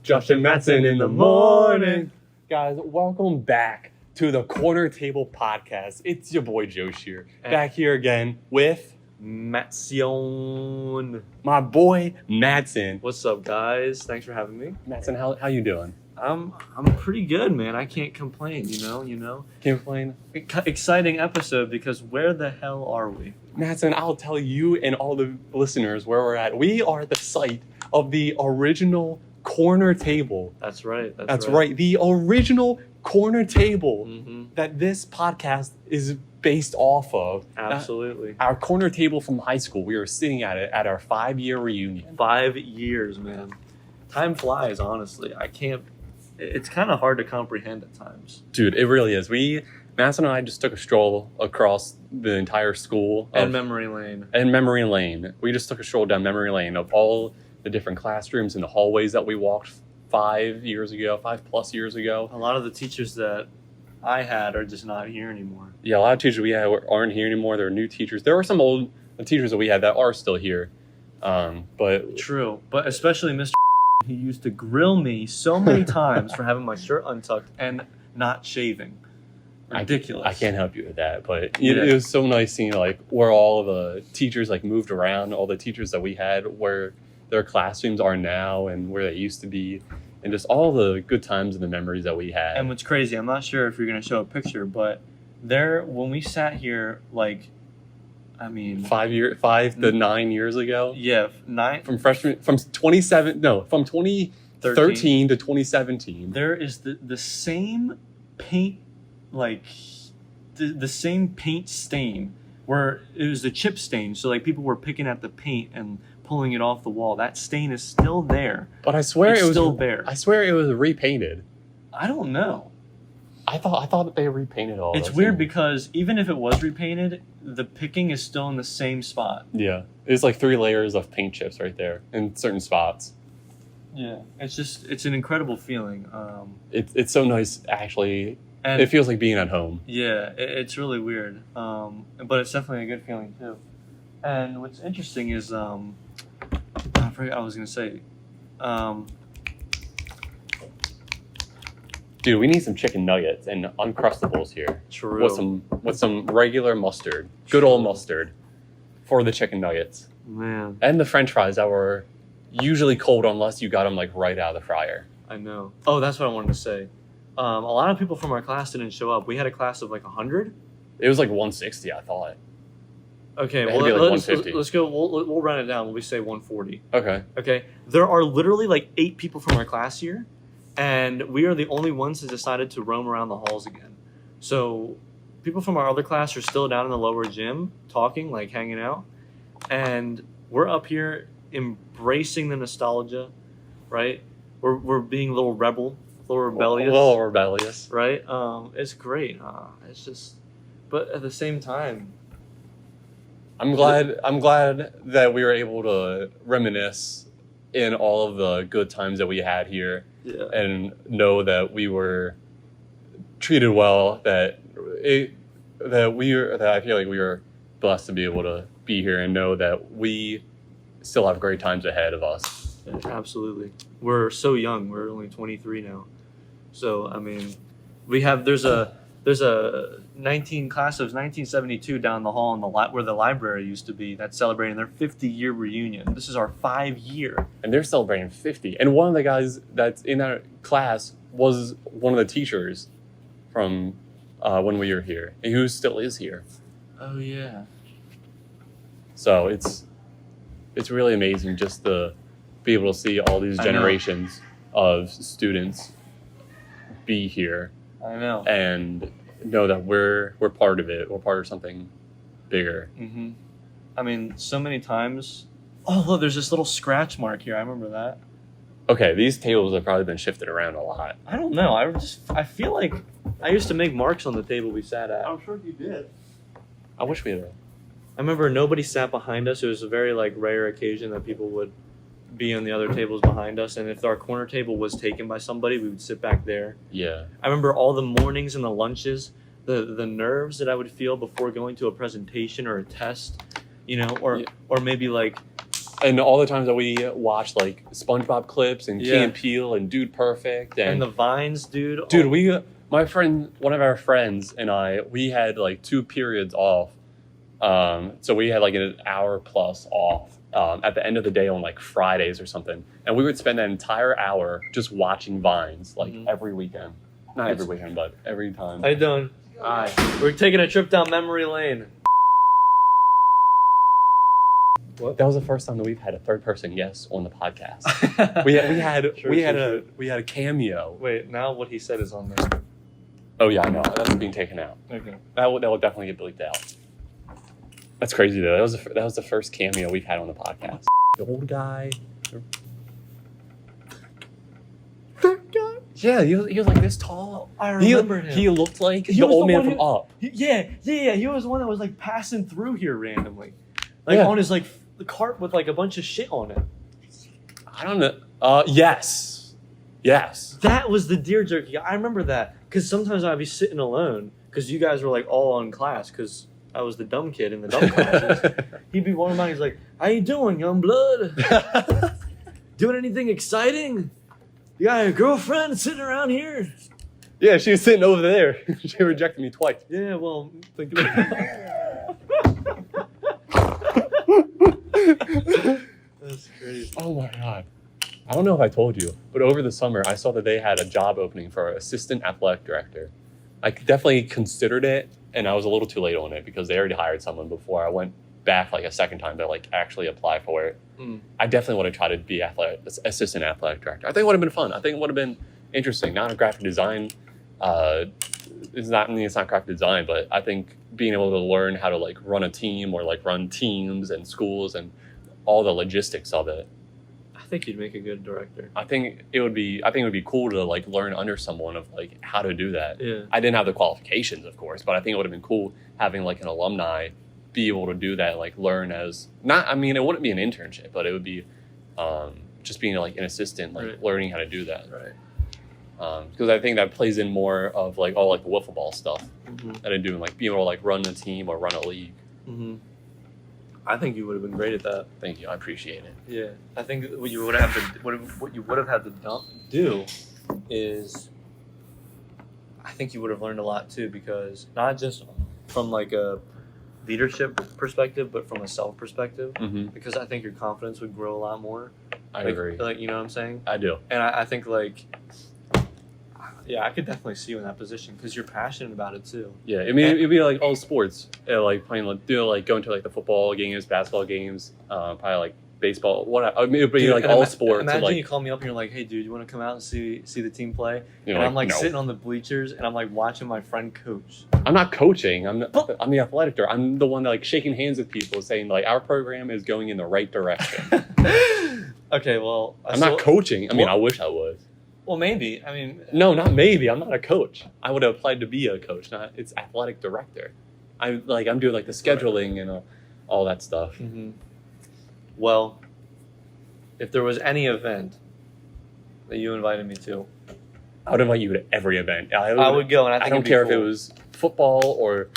Josh and Mattson in the morning. Guys, welcome back to the Corner Table Podcast. It's your boy Josh here. Back here again with Mattson. my boy Mattson. What's up, guys? Thanks for having me. Mattson, how you doing? I'm pretty good, man. I can't complain, you know. Can't complain. Exciting episode because where the hell are we? Mattson, I'll tell you and all the listeners where we're at. We are at the site of the original Corner Table. That's right. That's right. The original Corner Table Mm-hmm. that this podcast is based off of. Absolutely. Our corner table from high school. We were sitting at it at our 5-year reunion. 5 years, man. Time flies, honestly. It's kind of hard to comprehend at times. Dude, it really is. Mattson and I just took a stroll across the entire school. And memory lane. And memory lane. We just took a stroll down memory lane of all the different classrooms and the hallways that we walked 5 plus years ago. A lot of the teachers that I had are just not here anymore. Yeah, a lot of teachers we had aren't here anymore. There are new teachers. There are some old teachers that we had that are still here. But True. But especially Mr. He used to grill me so many times for having my shirt untucked and not shaving. Ridiculous. I can't help you with that, but Yeah. it was so nice seeing like where all the teachers like moved around, all the teachers that we had, where their classrooms are now and where they used to be, and just all the good times and the memories that we had. And what's crazy, I'm not sure if you're going to show a picture, but when we sat here, like, I mean, 5 to 9 years ago. yeah, From 2013 to 2017. there is the same paint, like, the same paint stain where it was the chip stain. So, like, people were picking at the paint and pulling it off the wall. That stain is still there. But I swear It's it was still there. I swear it was repainted. I don't know. I thought that they repainted all. It's those weird things. because even if it was repainted, the picking is still in the same spot. Yeah, it's like 3 layers of paint chips right there in certain spots. Yeah, it's an incredible feeling. It's so nice actually. And It feels like being at home. yeah, it's really weird. But it's definitely a good feeling too. And what's interesting is I forgot what I was gonna say. Dude, we need some chicken nuggets and Uncrustables here. True. With some regular mustard. Good old mustard for the chicken nuggets. Man, And the french fries that were usually cold unless you got them like right out of the fryer. I know. Oh, that's what I wanted to say. A lot of people from our class didn't show up. We had a class of like 100. It was like 160, I thought. Okay, It had well, to be like let's 150. go. We'll run it down. We'll say 140. Okay. Okay, there are literally like 8 people from our class here, and we are the only ones that decided to roam around the halls again. So people from our other class are still down in the lower gym talking, like hanging out, and we're up here embracing the nostalgia, right? We're being a little rebellious, A little rebellious. right? It's great. It's just, but at the same time, I'm glad that we were able to reminisce in all of the good times that we had here yeah, and know that we were treated well, that I feel like we were blessed to be able to be here and know that we still have great times ahead of us. absolutely. We're so young. We're only 23 now. So, I mean, there's a class of 1972 down the hall in where the library used to be that's celebrating their 50-year reunion. This is our 5-year. And they're celebrating 50. And one of the guys that's in that class was one of the teachers from when we were here, and who still is here. Oh yeah. So it's really amazing just to be able to see all these I know. generations of students be here I know. and know that we're part of it. We're part of something bigger. Mm-hmm. I mean, so many times. Oh, look, there's this little scratch mark here. I remember that. Okay, these tables have probably been shifted around a lot. I don't know. I feel like I used to make marks on the table we sat at. I'm sure you did. I wish we had. I remember nobody sat behind us. It was a very like rare occasion that people would be on the other tables behind us, and if our corner table was taken by somebody, we would sit back there. Yeah. I remember all the mornings and the lunches, the nerves that I would feel before going to a presentation or a test, you know, or maybe like And all the times that we watched like SpongeBob clips and Key Yeah. and Peele and Dude Perfect And the Vines, dude. dude, my friend, one of our friends and I, we had like 2 periods off. So we had like an hour plus off at the end of the day on like Fridays or something, and we would spend that entire hour just watching Vines like every weekend. Not every weekend, but every time. How you doing? Hi. We're taking a trip down memory lane. That was the first time that we've had a third person guest on the podcast. we had a cameo. Wait, now what he said is on there. Oh yeah, I know. That's being taken out. Okay. That will definitely get bleeped out. That's crazy though. That was the first cameo we've had on the podcast. The old guy. That guy? Yeah, he was like this tall. I remember him. He looked like He the was old the man one from Up. Yeah. He was the one that was like passing through here randomly, like Yeah. on his like the cart with like a bunch of shit on it. I don't know. Yes. That was the deer jerky. I remember that because sometimes I'd be sitting alone because you guys were like all in class because I was the dumb kid in the dumb classes. He'd be one of mine. He's like, "How you doing, young blood? Doing anything exciting? You got a girlfriend sitting around here?" Yeah, she was sitting over there. She rejected me twice. Yeah, well, think that's crazy. Oh my god. I don't know if I told you, but over the summer I saw that they had a job opening for assistant athletic director. I definitely considered it, and I was a little too late on it because they already hired someone before I went back like a second time to like actually apply for it. I definitely want to try to be assistant athletic director. I think it would have been fun. I think it would have been interesting. Not a graphic design. It's not graphic design, but I think being able to learn how to like run a team or like run teams and schools and all the logistics of it. I think you'd make a good director. I think it would be cool to like learn under someone of like how to do that. Yeah. I didn't have the qualifications, of course, but I think it would have been cool having like an alumni be able to do that, like learn as it wouldn't be an internship, but it would be just being like an assistant, like Right. learning how to do that. Right. Because I think that plays in more of like all like the wiffle ball stuff Mm-hmm. that I'm doing, like being able to like run a team or run a league. Mm-hmm. I think you would have been great at that. Thank you, I appreciate it. Yeah, I think what you would have had to do is, I think you would have learned a lot too, because not just from like a leadership perspective, but from a self perspective. Mm-hmm. Because I think your confidence would grow a lot more. I Like- agree. Like, you know what I'm saying? I do. And I think like, yeah, I could definitely see you in that position because you're passionate about it too. Yeah, I mean, it'd be like all sports, like playing, like going to like the football games, basketball games, probably like baseball. What I mean, it'd be Dude, like and all ima- sports. Imagine and, like, you call me up and you're like, "Hey, dude, you want to come out and see the team play?" you And know, I'm like no. sitting on the bleachers and I'm like watching my friend coach. I'm not coaching. I'm the athletic director. I'm the one that like shaking hands with people, saying like our program is going in the right direction. Okay, well, I'm not coaching. I mean, I wish I was. Well, maybe. I mean, No, not maybe. I'm not a coach. I would have applied to be a coach. Not it's athletic director. I'm doing like the scheduling and all that stuff. mhm. Well, if there was any event that you invited me to, I would invite you to every event. I would go, and I think I don't it'd be care if it cool. was football or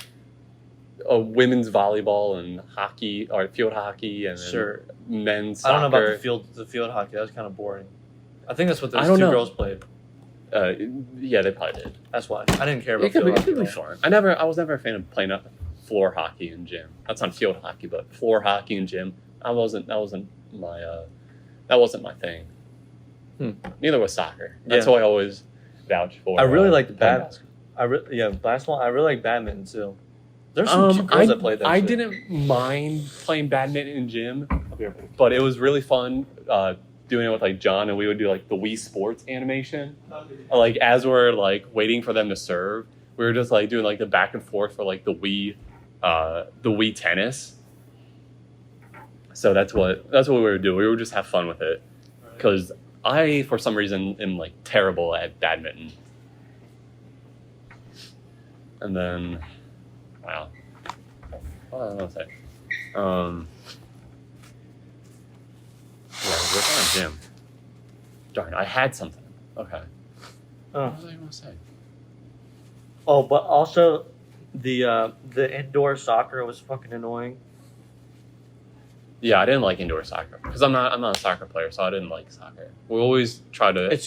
women's volleyball and hockey or field hockey and then Sure. men's soccer. I don't know about the field hockey. That was kind of boring. I think that's what those I don't two know. girls played. Yeah, they probably did. That's why I didn't care about It could field be hockey. at all. fun. I was never a fan of playing floor hockey and gym. That's not field hockey, but floor hockey and gym. That wasn't my thing. Neither was soccer. That's Yeah. what I always vouch for. I really liked playing basketball. Basketball. I really like badminton too. There's basketball. some cute girls that played that. I shit. didn't mind playing badminton in gym, but it was really fun doing it with like John, and we would do like the Wii Sports animation. Like as we're like waiting for them to serve, we were just like doing like the back and forth for like the Wii tennis. So that's what we would do. We would just have fun with it because I, for some reason, am like terrible at badminton. And then, wow, what was I gonna say? Yeah, we're on a gym. Darn, I had something. Okay. Oh. What was I gonna say? Oh, but also the indoor soccer was fucking annoying. Yeah, I didn't like indoor soccer because I'm not a soccer player, so I didn't like soccer. We always try to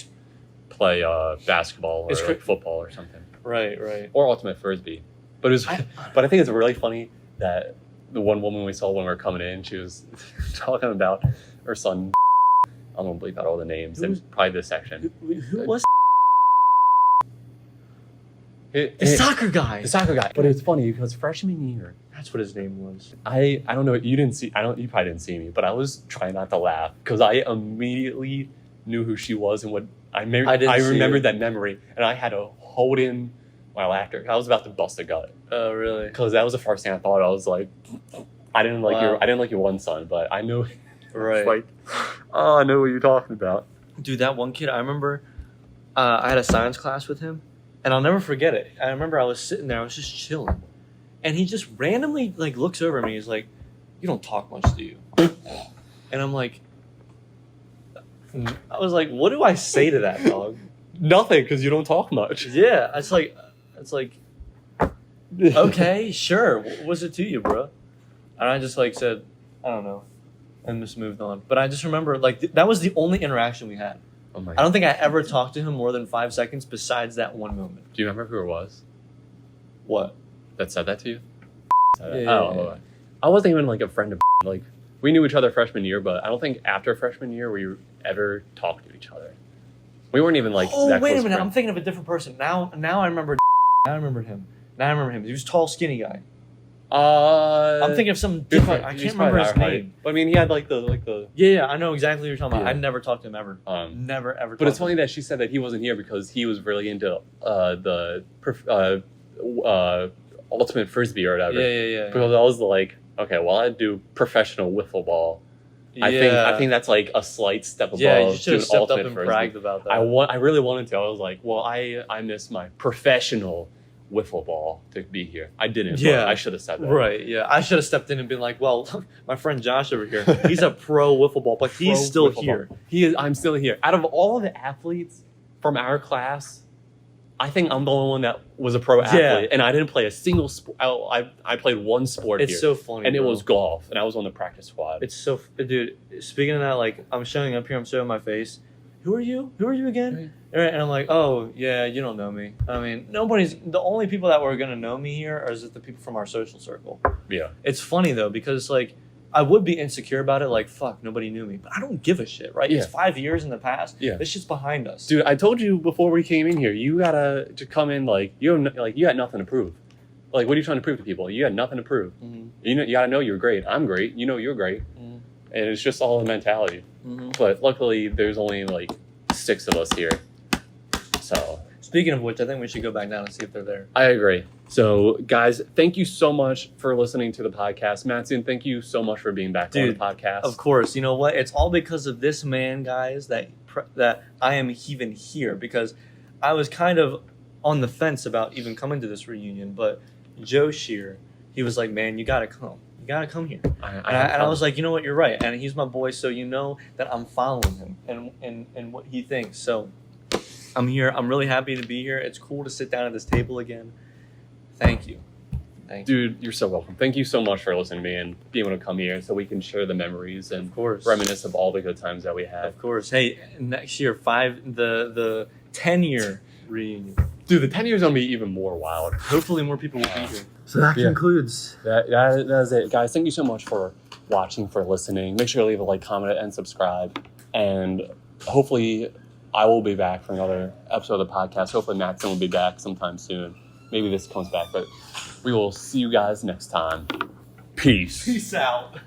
play basketball or like football or something. Right. Or ultimate frisbee. But but I think it's really funny that the one woman we saw when we were coming in, she was talking about her son. I don't believe out all the names and probably this section. Who was the soccer guy? The soccer guy. But it's funny because freshman year, That's what his name was. I don't know. You probably didn't see me, but I was trying not to laugh because I immediately knew who she was and what I remembered that memory, and I had to hold in my laughter. I was about to bust a gut. Oh, really? Because that was the first thing I thought. I was like, I didn't like your one son, but I knew. Right. Like, oh, I know what you're talking about. Dude, that one kid, I remember I had a science class with him, and I'll never forget it. I remember I was sitting there, I was just chilling, and he just randomly like looks over at me. He's like, "You don't talk much, do you?" And I'm like, I was like, "What do I say to that, dog?" Nothing, because you don't talk much. Yeah, it's like, okay, sure. What was it to you, bro? And I just like said, I don't know, and just moved on. But I just remember like that was the only interaction we had. Oh my! I don't think I ever talked to him more than 5 seconds besides that one moment. Do you remember who it was What? that said that to you? Yeah. I wasn't even like a friend of like we knew each other freshman year, but I don't think after freshman year we ever talked to each other. We weren't even like. Oh, that wait a close minute! I'm friends. thinking of a different person. Now I remember. Now I remember him. He was a tall, skinny guy. I'm thinking of some different. I can't remember his name. But I mean, he had like the. Yeah, I know exactly what you're talking about. Yeah. I never talked to him ever. Never ever. But it's funny that she said that he wasn't here because he was really into ultimate frisbee or whatever. Yeah. Because I was like, okay, well, I do professional wiffle ball. I think that's like a slight step above. Yeah, you should have doing stepped up ultimate and frisbee. bragged about that. I really wanted to. I was like, well, I miss my professional wiffle ball to be here. I didn't. Yeah. But I should have said that. Right, yeah. I should have stepped in and been like, well, my friend Josh over here, he's a pro wiffle ball, but he's still Wiffle here. ball. He is. I'm still here. Out of all the athletes from our class, I think I'm the only one that was a pro athlete, and I didn't play a single sport. I played one sport It's here, so funny, and it bro. was golf, and I was on the practice squad. It's so, dude. Speaking of that, like I'm showing up here, I'm showing my face. Who are you? Who are you again? Right. And I'm like, oh yeah, you don't know me. I mean, the only people that were gonna know me here are just the people from our social circle. Yeah, It's funny though because like I would be insecure about it. Like fuck, nobody knew me, but I don't give a shit, right? Yeah. It's 5 years in the past. Yeah. This shit's behind us, dude. I told you before we came in here, you gotta to come in like you had nothing to prove. Like, what are you trying to prove to people? You had nothing to prove. Mm-hmm. You gotta know you're great. I'm great. You know you're great, Mm-hmm. and it's just all a mentality. Mm-hmm. But luckily, there's only like 6 of us here. So Speaking of which, I think we should go back down and see if they're there. I agree. So guys, thank you so much for listening to the podcast. Matson, thank you so much for being back on the podcast. Of course. You know what? It's all because of this man, guys, that I am even here because I was kind of on the fence about even coming to this reunion, but Joe Shear, he was like, man, you got to come. You got to come here. And I was like, you know what? You're right. And he's my boy, so you know that I'm following him and what he thinks. So I'm here. I'm really happy to be here. It's cool to sit down at this table again. Thank you. Dude, you're so welcome. Thank you so much for listening to me and being able to come here so we can share the memories and Of course. reminisce of all the good times that we had. Of course. Hey, next year, the 10-year reunion. Dude, the 10 years going to be even more wild. Hopefully more people will be here. So that Yeah. concludes. That is it. Guys, thank you so much for watching, for listening. Make sure to leave a like, comment, and subscribe. And hopefully I will be back for another episode of the podcast. Hopefully Matson will be back sometime soon. Maybe this comes back, but we will see you guys next time. Peace. Peace out.